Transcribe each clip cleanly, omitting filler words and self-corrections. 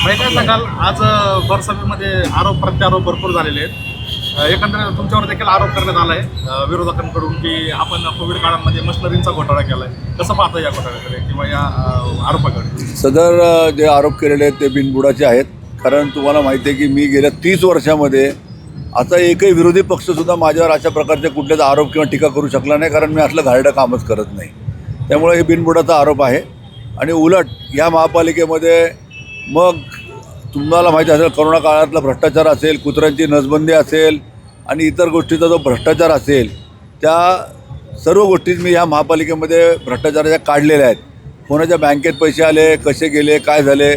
भाई काय सांगाल, आज भरसभेमध्ये आरोप प्रत्यारोप भरपूर झालेले आहेत. एकंदरीत तुमच्यावर देखील आरोप करण्यात आला आहे विरोधकांकडून की आपण कोविड काळामध्ये मशिनरीचा घोटाळा केला आहे. कसं पाहता या घोटाळ्याकडे किंवा या आरोपाकडे? सदर जे आरोप केलेले आहेत ते बिनबुडाचे आहेत. कारण तुम्हाला माहिती आहे की मी गेल्या 30 वर्षामध्ये आता एकही विरोधी पक्षसुद्धा माझ्यावर अशा प्रकारचे कुठलेच आरोप किंवा टीका करू शकला नाही, कारण मी असलं घाणेरडं कामच करत नाही. त्यामुळे हे बिनबुडाचा आरोप आहे. आणि उलट या महापालिकेमध्ये मग तुम्हाला माहिती असेल करोना काळातला भ्रष्टाचार असेल, कुत्र्यांची नसबंदी असेल आणि इतर गोष्टीचा जो भ्रष्टाचार असेल, त्या सर्व गोष्टीत मी ह्या महापालिकेमध्ये भ्रष्टाचाराच्या काढलेल्या आहेत. कोणाच्या बँकेत पैसे आले, कसे गेले, काय झाले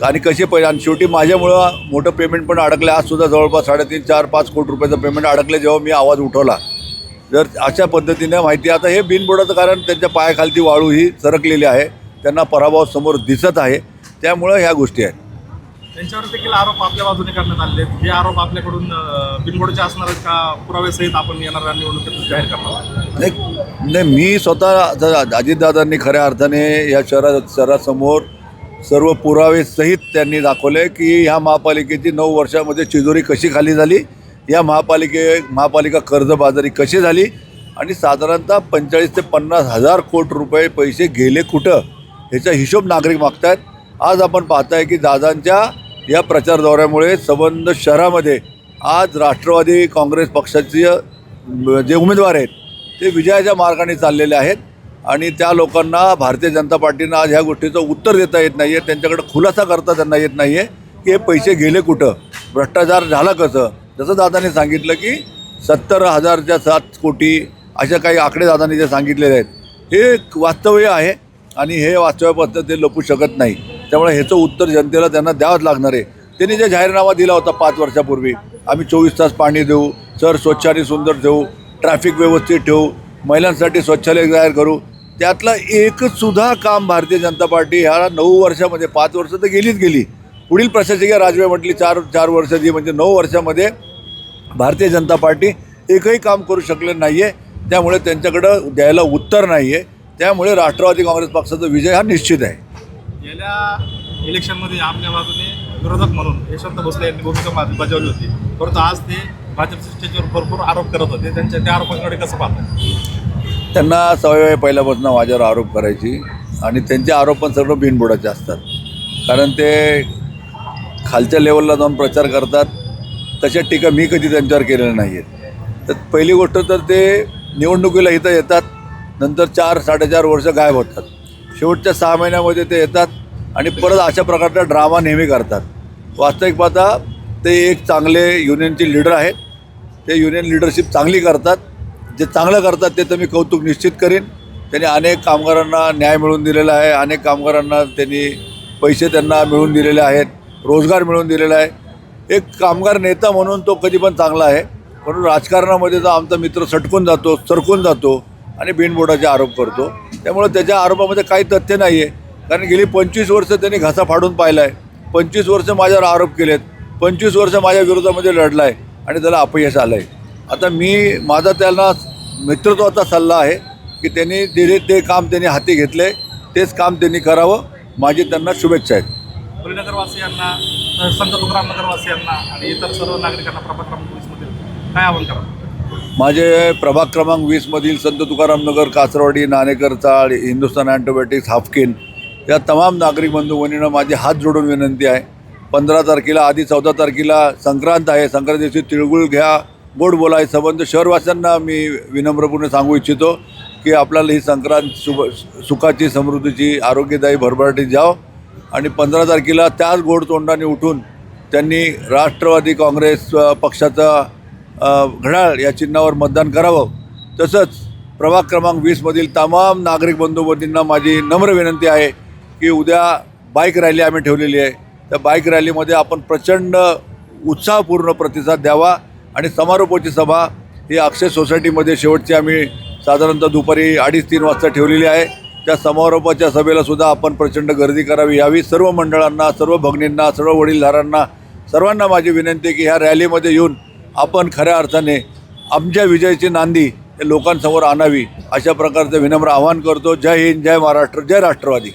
आणि कसे पैसे, आणि शेवटी माझ्यामुळं मोठं पेमेंट पण अडकलं. आजसुद्धा जवळपास 3.5, 4, 5 कोटी रुपयाचं पेमेंट अडकले जेव्हा मी आवाज उठवला. जर अशा पद्धतीने माहिती, आता हे बिनबुडाचं कारण त्यांच्या पायाखालती वाळू ही सरकलेली आहे, त्यांना पराभव समोर दिसत आहे. त्यामुळं ह्या गोष्टी आहेत. त्यांच्यावर देखील आरोप आपल्या बाजूने करण्यात आले आहेत. हे आरोप आपल्याकडून बिनबुडाचे असणार आहेत का पुराव्यासहित आपण येणाऱ्या निवडणुकीत जाहीर करणार? नाही, मी स्वतः अजितदादांनी खऱ्या अर्थाने या शहरासमोर सर्व पुरावे सहित त्यांनी दाखवले की ह्या महापालिकेची 9 वर्षामध्ये तिजोरी कशी खाली झाली, या महापालिका कर्जबाजारी कशी झाली आणि साधारणतः 45 ते 50 हजार कोटी रुपये पैसे गेले कुठं, ह्याचा हिशोब नागरिक मागतायत. आज आपण पाहताय की दादांच्या या प्रचार दौऱ्यामुळे संबंध शहरामध्ये आज राष्ट्रवादी काँग्रेस पक्षाचे जे उमेदवार आहेत ते विजयाच्या मार्गाने चाललेले आहेत. आणि त्या लोकांना भारतीय जनता पार्टीनं आज ह्या गोष्टीचं उत्तर देता येत नाही आहे, त्यांच्याकडे खुलासा करता त्यांना येत नाही आहे की हे पैसे गेले कुठं, भ्रष्टाचार झाला कसं. जसं दादांनी सांगितलं की 70,000च्या 7 कोटी अशा काही आकडे दादांनी जे सांगितलेले आहेत, हे वास्तव्य आहे आणि हे वास्तव्यापासून ते लपू शकत नाही. त्यामुळे ह्याचं उत्तर जनतेला त्यांना द्यावंच लागणार आहे. त्यांनी जे जाहीरनामा दिला होता 5 वर्षापूर्वी, आम्ही 24 तास पाणी देऊ, शहर स्वच्छ आणि सुंदर ठेवू, ट्रॅफिक व्यवस्थित ठेवू, महिलांसाठी शौचालय तयार करू, त्यातलं एकसुद्धा काम भारतीय जनता पार्टी ह्या 9 वर्षामध्ये, 5 वर्ष तर गेलीच गेली, पुढील प्रशासकीय राजवट म्हटली 4 वर्षाची, म्हणजे 9 वर्षामध्ये भारतीय जनता पार्टी एकही काम करू शकले नाही आहे. त्यामुळे त्यांच्याकडं द्यायला उत्तर नाही आहे. त्यामुळे राष्ट्रवादी काँग्रेस पक्षाचा विजय हा निश्चित आहे. गेल्या इलेक्शनमध्ये आपल्या बाजूने विरोधक म्हणून यशवंत भोसले यांनी भूमिका बजावली होती, परंतु आज ते भाजपच्या स्टेजवर भरपूर आरोप करत होते. त्या आरोपांकडे कसं पाहतात? त्यांना सवय आहे पहिल्यापासून माझ्यावर आरोप करायची आणि त्यांचे आरोप पण सर्व बिनबुडाचे असतात. कारण ते खालच्या लेवलला जाऊन प्रचार करतात. तशा टीका मी कधी त्यांच्यावर केलेल्या नाही आहेत. तर पहिली गोष्ट तर ते निवडणुकीला इथं येतात, नंतर 4-4.5 वर्ष गायब होतात. शेवटच्या 6 महिन्यामध्ये ते येतात आणि परत अशा प्रकारचा ड्रामा नेहमी करतात. वास्तविक पाहता ते एक चांगले युनियनचे लीडर आहेत. ते युनियन लीडरशिप चांगली करतात. जे चांगलं करतात ते तर मी कौतुक निश्चित करीन. त्यांनी अनेक कामगारांना न्याय मिळवून दिलेला आहे, अनेक कामगारांना त्यांनी पैसे त्यांना मिळवून दिलेले आहेत, रोजगार मिळवून दिलेला आहे. एक कामगार नेता म्हणून तो कधी पण चांगला आहे. म्हणून राजकारणामध्ये तर आमचा मित्र सरकून जातो आणि बिनबुडाचे आरोप करतो. त्यामुळे त्याच्या आरोपामध्ये काही तथ्य नाही आहे. कारण गेली 25 वर्ष त्यांनी घसा फाडून पाहिला आहे. 25 वर्ष माझ्यावर आरोप केलेत, 25 वर्ष माझ्या विरोधामध्ये लढला आहे आणि त्याला अपयश आलं आहे. आता माझा त्यांना मित्रत्वाचा सल्ला आहे की त्यांनी ते काम त्यांनी हाती घेतले, तेच काम त्यांनी करावं. माझी त्यांना शुभेच्छा आहेत. नगरवासियांना, संत तुकाराम नगरवासियांना आणि इतर सर्व नागरिकांना प्रभाग क्रमांक 20 मधील काय आवाहन करा? माझे प्रभाग क्रमांक 20 मधील संत तुकाराम नगर, कासरवाडी, नाणेकर चाळ, हिंदुस्तान अँटिबायोटिक्स, हाफकिन या तमाम नागरिक बंधू भगिनींना माझी हात जोडून विनंती आहे. 15 तारखेला, आधी 14 तारखेला संक्रांत आहे. संक्रांत दिवशी तिळगुळ घ्या, गोड बोला. हे संबंध शहरवासियांना मी विनम्रपणे सांगू इच्छितो की आपल्याला ही संक्रांत सुखाची, समृद्धीची, आरोग्यदायी, भरभराटी जाव. आणि 15 तारखेला त्याच गोड तोंडाने उठून त्यांनी राष्ट्रवादी काँग्रेस पक्षाचा घड्याळ या चिन्हावर मतदान करावं. तसंच प्रभाग क्रमांक 20मधील तमाम नागरिक बंधू भगिनींना माझी नम्र विनंती आहे की उद्या बाईक रॅली आम्ही ठेवलेली आहे. त्या बाईक रॅलीमध्ये आपण प्रचंड उत्साहपूर्ण प्रतिसाद द्यावा. आणि समारोपाची सभा ही अक्षय सोसायटीमध्ये शेवटची आम्ही साधारणतः दुपारी 2:30-3 वाजता ठेवलेली आहे. त्या समारोपाच्या सभेलासुद्धा आपण प्रचंड गर्दी करावी. यावी सर्व मंडळांना, सर्व भगिनींना, सर्व वडीलधारांना, सर्वांना माझी विनंती आहे की ह्या रॅलीमध्ये येऊन आपण खऱ्या अर्थाने आमच्या विजयाची नांदी लोकांसमोर आणावी. अशा प्रकारचं विनम्र आवाहन करतो. जय हिंद, जय महाराष्ट्र, जय राष्ट्रवादी.